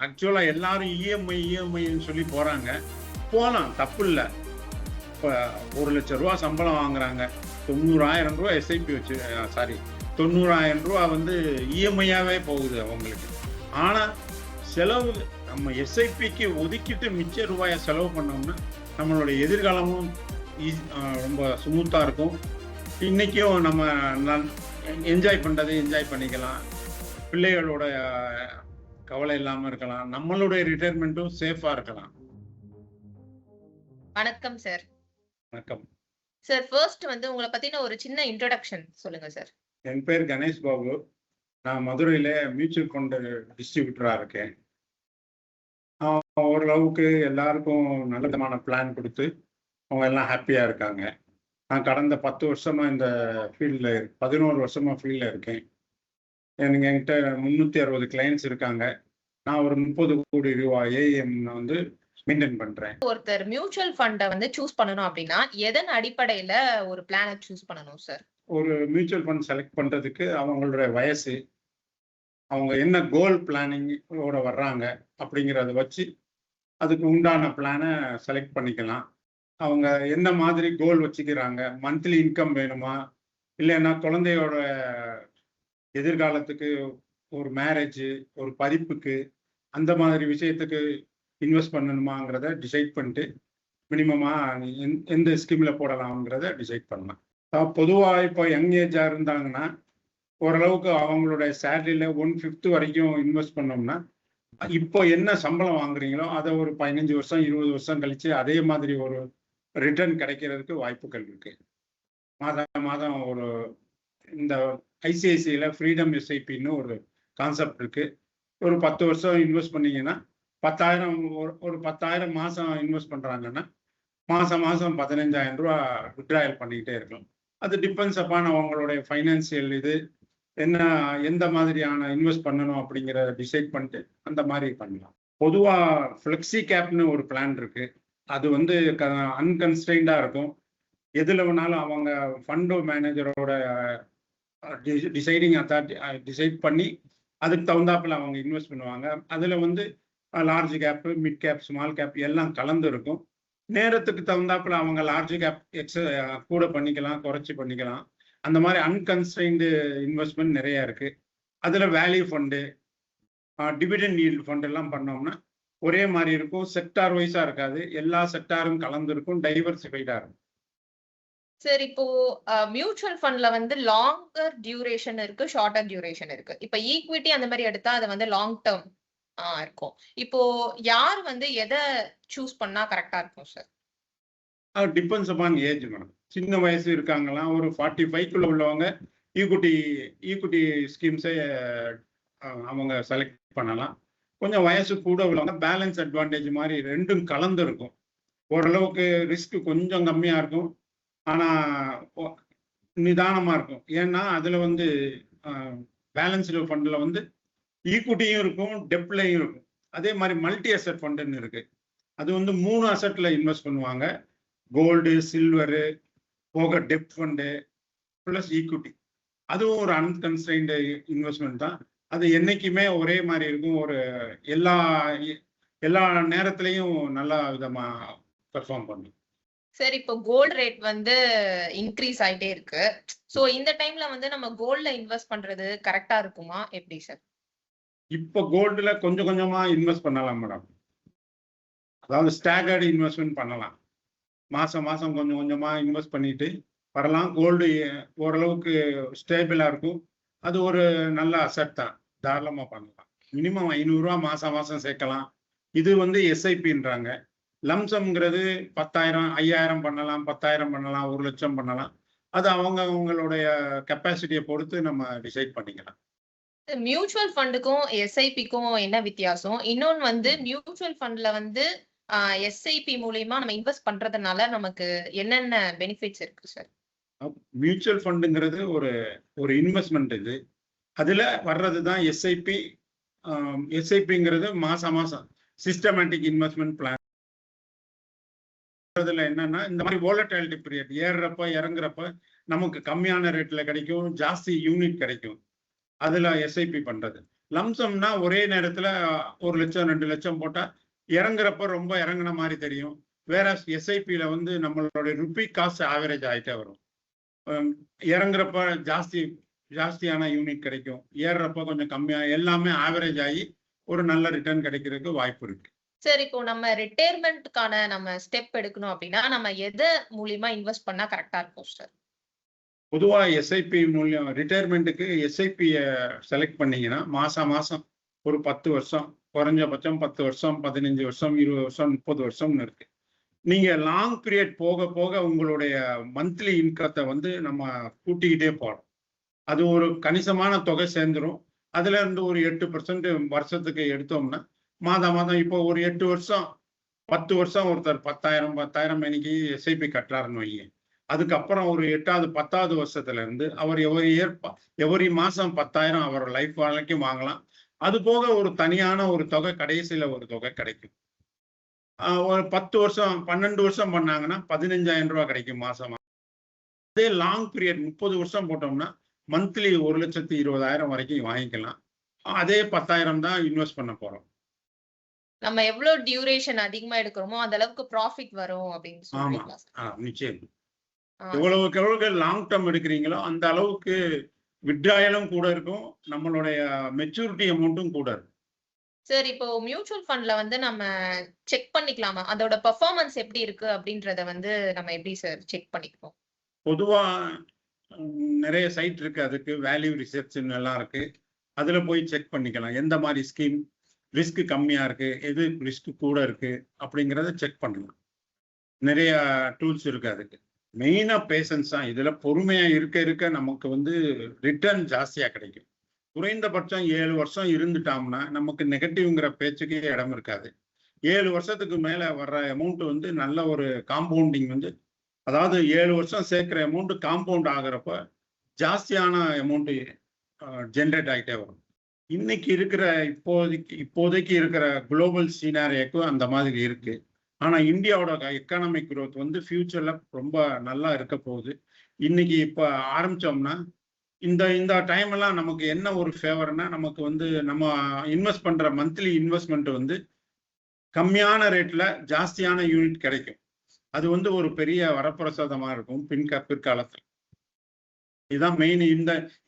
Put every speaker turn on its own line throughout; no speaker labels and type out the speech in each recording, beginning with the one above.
ஆக்சுவலா எல்லாரும் இஎம்ஐன்னு சொல்லி போறாங்க. போலாம், தப்பு இல்ல. இப்ப 1,00,000 ரூபா சம்பளம் வாங்குறாங்க. 90,000 ரூபா எஸ்ஐபி வச்சு, சாரி 90,000 ரூபா வந்து இஎம்ஐயாவே போகுது அவங்களுக்கு. ஆனா செலவு நம்ம எஸ்ஐபிக்கு ஒதுக்கிட்டு மிச்ச ரூபாய செலவு பண்ணோம்னா நம்மளுடைய எதிர்காலமும் ரொம்ப ஸ்மூத்தா இருக்கும். இன்னைக்கும் நம்ம என்ஜாய் பண்றதை என்ஜாய் பண்ணிக்கலாம். பிள்ளைகளோட கவலை இல்லாம இருக்கலாம். நம்மளுடைய ரிட்டையர்மெண்ட்டும் சேஃபா இருக்கலாம்.
வணக்கம் சார்.
வணக்கம்
சார். ஃபர்ஸ்ட் வந்து உங்களை பத்தின ஒரு சின்ன இன்ட்ரோடக்ஷன் சொல்லுங்க சார்.
என் பேர் கணேஷ் பாபு. நான் மதுரையில மியூச்சுவல் ஃபண்ட் டிஸ்ட்ரிபியூட்டரா இருக்கேன். ஓரளவுக்கு எல்லாருக்கும் நல்ல விதமான பிளான் கொடுத்து அவங்க எல்லாம் ஹாப்பியா இருக்காங்க. நான் கடந்த 10 வருஷமா இந்த ஃபீல்டில் 11 வருஷமா ஃபீல்டில் இருக்கேன். என்கிட்ட 360 கிளைண்ட்ஸ் இருக்காங்க. நான் ஒரு 30 கோடி ரூபாய் ஏஎம் வந்து மெயின்டைன் பண்றேன்.
ஒருத்தர் மியூச்சுவல் ஃபண்டை வந்து சூஸ் பண்ணணும் அப்படின்னா எதன் அடிப்படையில ஒரு பிளானை சூஸ் பண்ணணும் சார்?
ஒரு மியூச்சுவல் ஃபண்ட் செலக்ட் பண்றதுக்கு அவங்களுடைய வயசு, அவங்க என்ன கோல் பிளானிங்கோட வர்றாங்க அப்படிங்கிறத வச்சு அதுக்கு உண்டான பிளானை செலக்ட் பண்ணிக்கலாம். அவங்க என்ன மாதிரி கோல் வச்சுக்கிறாங்க, மந்த்லி இன்கம் வேணுமா, இல்லைன்னா குழந்தையோட எதிர்காலத்துக்கு, ஒரு மேரேஜ், ஒரு படிப்புக்கு, அந்த மாதிரி விஷயத்துக்கு இன்வெஸ்ட் பண்ணணுமாங்கிறத டிசைட் பண்ணிட்டு மினிமமா எந்த ஸ்கீம்ல போடலாம்ங்கிறத டிசைட் பண்ணலாம். பொதுவாக இப்போ யங் ஏஜா இருந்தாங்கன்னா ஓரளவுக்கு அவங்களுடைய சேலரியில 1/5 வரைக்கும் இன்வெஸ்ட் பண்ணோம்னா இப்போ என்ன சம்பளம் வாங்குறீங்களோ அதை ஒரு 15 வருஷம் 20 வருஷம் கழிச்சு அதே மாதிரி ஒரு ரிட்டர்ன் கிடைக்கிறதுக்கு வாய்ப்புகள் இருக்கு. மாதம் மாதம் ஒரு இந்த ஐசிஐசியில் ஃப்ரீடம் எஸ்ஐபின்னு ஒரு கான்செப்ட் இருக்கு. ஒரு 10 வருஷம் இன்வெஸ்ட் பண்ணீங்கன்னா 10,000, ஒரு 10,000 மாதம் இன்வெஸ்ட் பண்ணுறாங்கன்னா மாதம் 15,000 ரூபா விட்ராயல் பண்ணிக்கிட்டே இருக்கும். அது டிபெண்ட்ஸ் அப்பான் அவங்களுடைய ஃபைனான்சியல் இது என்ன, எந்த மாதிரியான இன்வெஸ்ட் பண்ணணும் அப்படிங்கிறத டிசைட் பண்ணிட்டு அந்த மாதிரி பண்ணலாம். பொதுவாக ஃப்ளெக்ஸி கேப்னு ஒரு பிளான் இருக்கு. அது வந்து அன்கன்ஸ்ட்ரெயின்டாக இருக்கும். எதில் வேணாலும் அவங்க ஃபண்டோ மேனேஜரோட டிசைடிங் அத்தாரிட்டி டிசைட் பண்ணி அதுக்கு தகுந்தாப்பில் அவங்க இன்வெஸ்ட் பண்ணுவாங்க. அதில் வந்து large gap, mid cap, small cap எல்லாம் கலந்து இருக்கும். நேரத்துக்கு தகுந்தாப்பில் அவங்க லார்ஜ் கேப் கூட பண்ணிக்கலாம், குறைச்சி பண்ணிக்கலாம். அந்த மாதிரி அன்கன்ஸ்ட்ரெயின்டு இன்வெஸ்ட்மெண்ட் நிறைய இருக்கு. அதில் value fund, dividend yield fund எல்லாம் பண்ணோம்னா ஒரே மாதிரி இருக்கும். செக்டார் வைஸா இருக்காது, எல்லா செக்டாரும் கலந்து இருக்கும், டைவர்சிஃபைடா இருக்கும்.
சார், இப்போ மியூச்சுவல் ஃபண்ட்ல வந்து லாங்கர் டியூரேஷன் இருக்கு, ஷார்ட்டர் டியூரேஷன் இருக்கு. இப்போ ஈக்விட்டி அந்த மாதிரி எடுத்தா அது வந்து லாங் டேர்ம் இருக்கும். இப்போ யார் வந்து எதை சூஸ் பண்ணா கரெக்டா இருக்கும் sir?
Depends upon age madam. சின்ன வயசு இருக்காங்களாம், ஒரு 45க்குள்ள உள்ளவங்க ஈக்விட்டி ஸ்கீம்ஸை அவங்க செலக்ட் பண்ணலாம். கொஞ்சம் வயசு கூட உள்ளவங்க பேலன்ஸ் அட்வான்டேஜ் மாதிரி ரெண்டும் கலந்து இருக்கும். ஓரளவுக்கு ரிஸ்க் கொஞ்சம் கம்மியாக இருக்கும், ஆனால் நிதானமாக இருக்கும். ஏன்னா அதில் வந்து பேலன்ஸ்டு ஃபண்டில் வந்து ஈக்விட்டியும் இருக்கும், டெப்ட்லையும் இருக்கும். அதே மாதிரி மல்டி அசெட் ஃபண்டுன்னு இருக்கு. அது வந்து 3 அசெட்ல இன்வெஸ்ட் பண்ணுவாங்க. கோல்டு, சில்வரு போக டெப்ட் ஃபண்டு ப்ளஸ் ஈக்விட்டி. அதுவும் ஒரு அன்கன்ஸ்ட்ரெயின்டு இன்வெஸ்ட்மெண்ட் தான். அது என்னைக்குமே ஒரே மாதிரி இருக்கும். ஒரு எல்லா நேரத்திலையும் நல்லா விதமா பெர்ஃபார்ம் பண்ணும்.
சார், இப்போ கோல்டு ரேட் வந்து இன்க்ரீஸ் ஆயிட்டே இருக்கு. சோ இந்த டைம்ல வந்து நம்ம கோல்ட்ல இன்வெஸ்ட் பண்றது கரெக்டா இருக்குமா, எப்படி சார்?
இப்போ கோல்டுல கொஞ்சம் கொஞ்சமா இன்வெஸ்ட் பண்ணலாம் மேடம். அதாவது ஸ்டாகர்டு இன்வெஸ்ட்மெண்ட் பண்ணலாம். மாசம் கொஞ்சம் கொஞ்சமா இன்வெஸ்ட் பண்ணிட்டு வரலாம். கோல்டு ஓரளவுக்கு ஸ்டேபிளா இருக்கும். அது ஒரு நல்ல அசெட் தான், தாராளமா பண்ணலாம். மினிமம் 500 ரூபா மாசம் சேர்க்கலாம். இது வந்து எஸ்ஐபின்றாங்க. லம்சம்ங்கிறது 10,000, 5,000 பண்ணலாம், 10,000 பண்ணலாம், 1,00,000 பண்ணலாம். அது அவங்களுடைய கெப்பாசிட்டியை பொறுத்து நம்ம டிசைட் பண்ணிக்கலாம்.
மியூச்சுவல் ஃபண்டுக்கும் எஸ்ஐபிக்கும் என்ன வித்தியாசம்? இன்னொன்னு வந்து மியூச்சுவல் ஃபண்ட்ல வந்து எஸ்ஐபி மூலியமா நம்ம இன்வெஸ்ட் பண்றதுனால நமக்கு என்னென்ன பெனிஃபிட்ஸ் இருக்கு சார்?
மியூச்சுவல் ஃபண்டுங்கிறது ஒரு இன்வெஸ்ட்மெண்ட். இது அதுல வர்றது தான் எஸ்ஐபி. எஸ்ஐபிங்கிறது மாசம் சிஸ்டமேட்டிக் இன்வெஸ்ட்மெண்ட் பிளான். அதுல என்னன்னா இந்த மாதிரி வோலட்டிலிட்டி பீரியட், ஏறுறப்ப இறங்குறப்ப நமக்கு கம்மியான ரேட்ல கிடைக்கும், ஜாஸ்தி யூனிட் கிடைக்கும். அதுல எஸ்ஐபி பண்றது. லம்சம்னா ஒரே நேரத்துல 1 லட்சம் 2 லட்சம் போட்டா இறங்குறப்ப ரொம்ப இறங்குன மாதிரி தெரியும். வேற எஸ்ஐபியில வந்து நம்மளுடைய ருப்பி காஸ்ட் ஆவரேஜ் ஆயிட்டே வரும். இறங்குறப்ப ஜாஸ்தியான யூனிட் கிடைக்கும், ஏறுறப்ப கொஞ்சம் கம்மியா, எல்லாமே ஆவரேஜ் ஆகி ஒரு நல்ல ரிட்டர்ன் கிடைக்கிறதுக்கு வாய்ப்பு இருக்கு.
சார் இப்போ நம்ம ரிட்டையர்மெண்ட்கான நம்ம ஸ்டெப் எடுக்கணும் அப்படின்னா நம்ம எதை மூலியமா இன்வெஸ்ட் பண்ணா கரெக்டா இருக்கும் சார்?
பொதுவா எஸ்ஐபி மூலியம் ரிட்டையர்மெண்ட்டுக்கு எஸ்ஐபியை செலக்ட் பண்ணீங்கன்னா மாசம் ஒரு 10 வருஷம், குறைஞ்சபட்சம் 10 வருஷம், 15 வருஷம், 20 வருஷம், 30 வருஷம்னு இருக்கு. நீங்க லாங் பீரியட் போக போக உங்களுடைய மந்த்லி இன்கத்தை வந்து நம்ம கூட்டிக்கிட்டே போறோம். அது ஒரு கணிசமான தொகை சேர்ந்துரும். அதுல இருந்து ஒரு 8% வருஷத்துக்கு எடுத்தோம்னா மாதம் இப்போ ஒரு 8 வருஷம் 10 வருஷம் ஒருத்தர் 10,000 இன்னைக்கு எஸ்ஐபி கட்டுறாருன்னு வைங்க. அதுக்கப்புறம் ஒரு 8வது 10வது வருஷத்துல இருந்து அவர் எவரி மாசம் 10,000 அவர் லைஃப் வரைக்கும் வாங்கலாம். அது போக ஒரு தனியான ஒரு தொகை கடைசியில ஒரு தொகை கிடைக்கும். ஒரு 10 வருஷம் 12 வருஷம் பண்ணாங்கன்னா 15,000 ரூபாய் கிடைக்கும் மாசம். அதே லாங் பீரியட் 30 வருஷம் போட்டோம்னா மந்த்லி 1,20,000 வரைக்கும் வாங்கிக்கலாம். அதே 10,000 தான் இன்வெஸ்ட் பண்ண போறோம்.
நம்ம எவ்வளவு டியூரேஷன் அதிகமா எடுக்கிறோமோ அந்த அளவுக்கு ப்ராஃபிட் வரும் அப்படின்னு
ஆமா,
சொல்றீங்களா?
நிச்சயம்.
ஆ,
எவ்வளவுக்கு எவ்வளவு லாங் டேர்ம் எடுக்கிறீங்களோ அந்த அளவுக்கு வித்ட்ராயலும் கூட இருக்கும், நம்மளுடைய மெச்சூரிட்டி அமௌண்ட்டும் கூட இருக்கும்.
சார் இப்போ மியூச்சுவல் ஃபண்ட்ல வந்து நம்ம செக் பண்ணிக்கலாமா அதோட பெர்ஃபார்மன்ஸ் எப்படி இருக்கு அப்படின்றத வந்து நம்ம எப்படி சார் செக் பண்ணிக்கிறோம்?
பொதுவா நிறைய சைட் இருக்கு, அதுக்கு வேல்யூ ரிசர்ச்னு எல்லாம் இருக்கு. அதுல போய் செக் பண்ணிக்கலாம் எந்த மாதிரி ஸ்கீம் ரிஸ்க் கம்மியா இருக்கு, எது ரிஸ்க் கூட இருக்கு அப்படிங்கிறத செக் பண்ணலாம். நிறைய டூல்ஸ் இருக்கு அதுக்கு. மெயினா பேஷன்ஸ் தான். இதுல பொறுமையா இருக்க நமக்கு வந்து ரிட்டர்ன் ஜாஸ்தியா கிடைக்கும். குறைந்தபட்சம் 7 வருஷம் இருந்துட்டோம்னா நமக்கு நெகட்டிவ்ங்கிற பேச்சுக்கே இடம் இருக்காது. 7 வருஷத்துக்கு மேல வர்ற அமௌண்ட் வந்து நல்ல ஒரு காம்பவுண்டிங் வந்து, அதாவது 7 வருஷம் சேர்க்கிற அமௌண்ட் காம்பவுண்ட் ஆகிறப்ப ஜாஸ்தியான அமௌண்ட் ஜென்ரேட் ஆகிட்டே வரும். இன்னைக்கு இருக்கிற இப்போதைக்கு இருக்கிற குளோபல் சீனாரியோக்கு அந்த மாதிரி இருக்கு. ஆனா இந்தியாவோட எக்கனாமிக் குரோத் வந்து ஃபியூச்சர்ல ரொம்ப நல்லா இருக்க போகுது. இன்னைக்கு இப்ப ஆரம்பிச்சோம்னா இந்த டைம் எல்லாம் நமக்கு என்ன ஒரு ஃபேவர்னா, நமக்கு வந்து நம்ம இன்வெஸ்ட் பண்ற மந்த்லி இன்வெஸ்ட்மெண்ட் வந்து கம்மியான ரேட்ல ஜாஸ்தியான யூனிட் கிடைக்கும். அது வந்து ஒரு பெரிய வரப்பிரசாதமா இருக்கும் பிற்காலத்தில். இதுதான் மெயின்.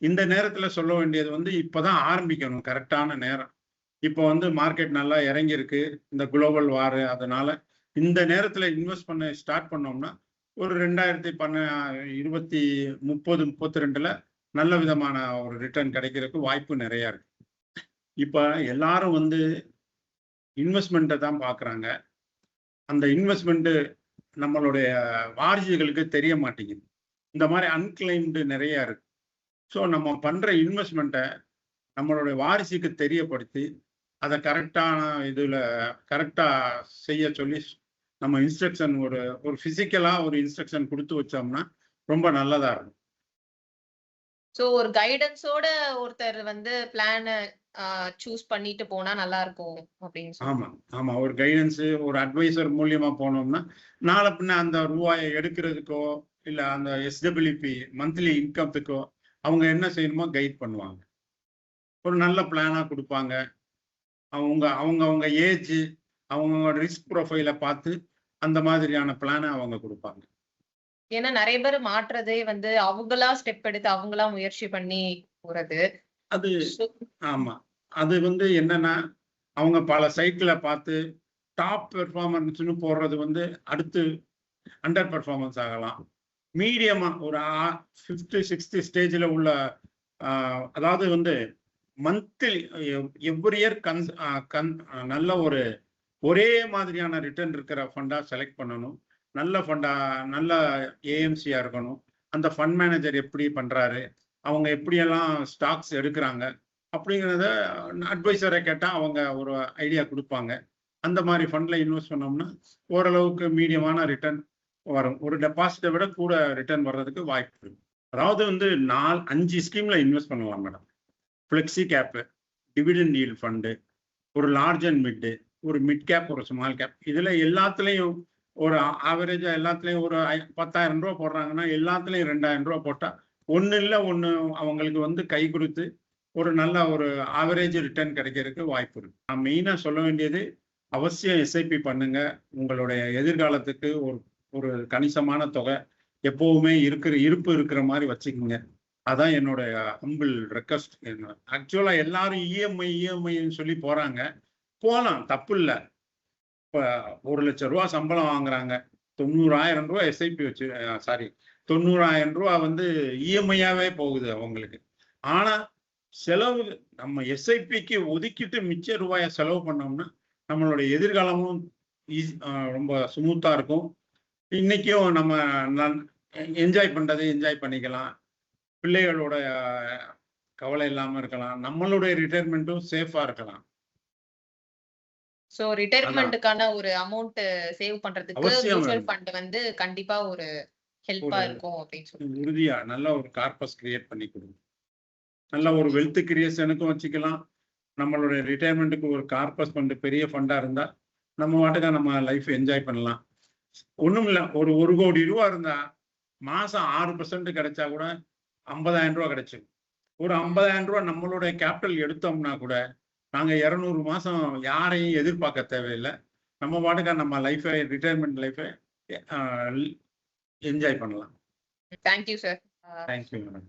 இந்த நேரத்துல சொல்ல வேண்டியது வந்து இப்பதான் ஆரம்பிக்கணும், கரெக்டான நேரம். இப்போ வந்து மார்க்கெட் நல்லா இறங்கி இருக்கு, இந்த குளோபல் வார். அதனால இந்த நேரத்துல இன்வெஸ்ட் பண்ண ஸ்டார்ட் பண்ணோம்னா ஒரு 2030 32ல நல்ல விதமான ஒரு ரிட்டர்ன் கிடைக்கிறதுக்கு வாய்ப்பு நிறைய இருக்கு. இப்ப எல்லாரும் வந்து இன்வெஸ்ட்மெண்ட்டை தான் பாக்குறாங்க. அந்த இன்வெஸ்ட்மெண்ட் நம்மளுடைய வாரிசுகளுக்கு தெரிய மாட்டேங்குது. இந்த மாதிரி அன்கிளைம்டு நிறைய இருக்கு. ஸோ நம்ம பண்ற இன்வெஸ்ட்மெண்ட்டை நம்மளுடைய வாரிசுக்கு தெரியப்படுத்தி அதை கரெக்டான இதுல கரெக்டா செய்ய சொல்லி நம்ம இன்ஸ்ட்ரக்ஷன் ஒரு பிசிக்கலா ஒரு இன்ஸ்ட்ரக்ஷன் கொடுத்து வச்சோம்னா ரொம்ப நல்லதா இருக்கும்.
சோ ஒரு கைடன்ஸோட ஒருத்தர் வந்து பிளான் சூஸ் பண்ணிட்டு போனா நல்லா இருக்கும் அப்படின்னு
ஆமா ஆமா, ஒரு கைடன்ஸ் ஒரு அட்வைசர் மூலியமா போனோம்னா நாளை பின்ன அந்த ரூபாயை எடுக்கிறதுக்கோ இல்ல அந்த எஸ்டபிலிட்டி மந்த்லி இன்கம்த்துக்கோ அவங்க என்ன செய்யணுமோ கைட் பண்ணுவாங்க. ஒரு நல்ல பிளானா கொடுப்பாங்க. அவங்க ஏஜ் அவங்க ரிஸ்க் ப்ரொஃபைலை பார்த்து அந்த மாதிரியான பிளானை அவங்க கொடுப்பாங்க.
ஏன்னா நிறைய பேர் மாற்றுறதே வந்து அவங்களா ஸ்டெப் எடுத்து அவங்களா முயற்சி பண்ணி போறது.
அது ஆமா, அது வந்து என்னன்னா அவங்க பல சைட்ல பார்த்து டாப் பெர்ஃபார்மன்ஸ்னு போடுறது வந்து அடுத்து அண்டர் பெர்ஃபார்மன்ஸ் ஆகலாம். மீடியமா ஒரு 5th 6th ஸ்டேஜில் உள்ள அதாவது வந்து மந்த்லி எவ்ரி இயர் நல்ல ஒரே மாதிரியான ரிட்டர்ன் இருக்கிற ஃபண்டா செலக்ட் பண்ணணும். நல்ல ஃபண்டா, நல்ல ஏஎம்சியா இருக்கணும். அந்த ஃபண்ட் மேனேஜர் எப்படி பண்றாரு, அவங்க எப்படியெல்லாம் ஸ்டாக்ஸ் எடுக்கிறாங்க அப்படிங்கிறத அட்வைசரை கேட்டால் அவங்க ஒரு ஐடியா கொடுப்பாங்க. அந்த மாதிரி ஃபண்ட்ல இன்வெஸ்ட் பண்ணோம்னா ஓரளவுக்கு மீடியமான ரிட்டர்ன் வரும். ஒரு டெபாசிட்டை விட கூட ரிட்டர்ன் வர்றதுக்கு வாய்ப்பு இருக்கு. அதாவது வந்து 5 ஸ்கீம்ல இன்வெஸ்ட் பண்ணலாம் madam. Flexi cap, dividend yield fund, ஒரு லார்ஜ் அண்ட் மிட்டு, ஒரு மிட் கேப், ஒரு ஸ்மால் கேப். இதுல எல்லாத்துலேயும் ஒரு ஆவரேஜா எல்லாத்துலேயும் ஒரு 10,000 ரூபா போடுறாங்கன்னா எல்லாத்துலேயும் 2,000 ரூபா போட்டால் ஒன்று இல்லை ஒன்று அவங்களுக்கு வந்து கை கொடுத்து ஒரு நல்ல ஒரு ஆவரேஜ் ரிட்டர்ன் கிடைக்கிறதுக்கு வாய்ப்பு இருக்கு. நான் மெயினா சொல்ல வேண்டியது, அவசியம் எஸ்ஐபி பண்ணுங்க. உங்களுடைய எதிர்காலத்துக்கு ஒரு ஒரு கணிசமான தொகை எப்பவுமே இருப்பு இருக்கிற மாதிரி வச்சுக்கோங்க. அதான் என்னுடைய ஹம்பிள் ரெக்வஸ்ட். ஆக்சுவலா எல்லாரும் இஎம்ஐன்னு சொல்லி போறாங்க. போலாம், தப்பு இல்ல. இப்ப ₹1,00,000 சம்பளம் வாங்குறாங்க. ₹90,000 எஸ்ஐபி வச்சு சாரி ₹90,000 வந்து இஎம்ஐயாவே போகுது அவங்களுக்கு. ஆனா செலவு நம்ம எஸ்ஐபிக்கு ஒதுக்கிட்டு மிச்ச ரூபாய செலவு பண்ணோம்னா நம்மளுடைய எதிர்காலமும் ரொம்ப ஸ்மூத்தா இருக்கும். இன்னைக்கும் நம்ம என்ஜாய் பண்றதை என்ஜாய் பண்ணிக்கலாம். பிள்ளைகளோட கவலை இல்லாம இருக்கலாம். நம்மளுடைய ரிட்டையர்மெண்ட்டும் சேஃபா இருக்கலாம்.
சோ ரிட்டையர்மென்ட்க்கான ஒரு அமௌண்ட் சேவ் பண்றதுக்கு
அவசியம்
மியூச்சுவல்
வேணும்.
ஃபண்ட் வந்து கண்டிப்பா ஒரு ஹெல்ப்பா
ஒரு
இருக்கும் அப்படின்னு சொல்லி.
உறுதியா நல்ல ஒரு கார்பஸ் கிரியேட் பண்ணி கொடுங்க. நல்ல ஒரு வெல்த் கிரியேஷனுக்கும் வச்சுக்கலாம். நம்மளுடைய ரிட்டையர்மெண்ட்டுக்கு ஒரு கார்பஸ் ஃபண்ட் பெரிய ஃபண்டா இருந்தா நம்ம வாட்டுக்கா நம்ம லைஃப் என்ஜாய் பண்ணலாம். ஒண்ணும் இல்ல, ஒரு ₹1,00,00,000 இருந்தா மாசம் 6% கிடைச்சா கூட ₹50,000 கிடைச்சிடும். ஒரு ₹50,000 நம்மளுடைய கேபிட்டல் எடுத்தோம்னா கூட நாங்க 200 மாசம் யாரையும் எதிர்பார்க்க தேவையில்லை. நம்ம பாட்டுக்கா நம்ம லைஃபை ரிட்டையர்மெண்ட் லைஃபை என்ஜாய் பண்ணலாம்.
Thank you sir.
Thank you madam.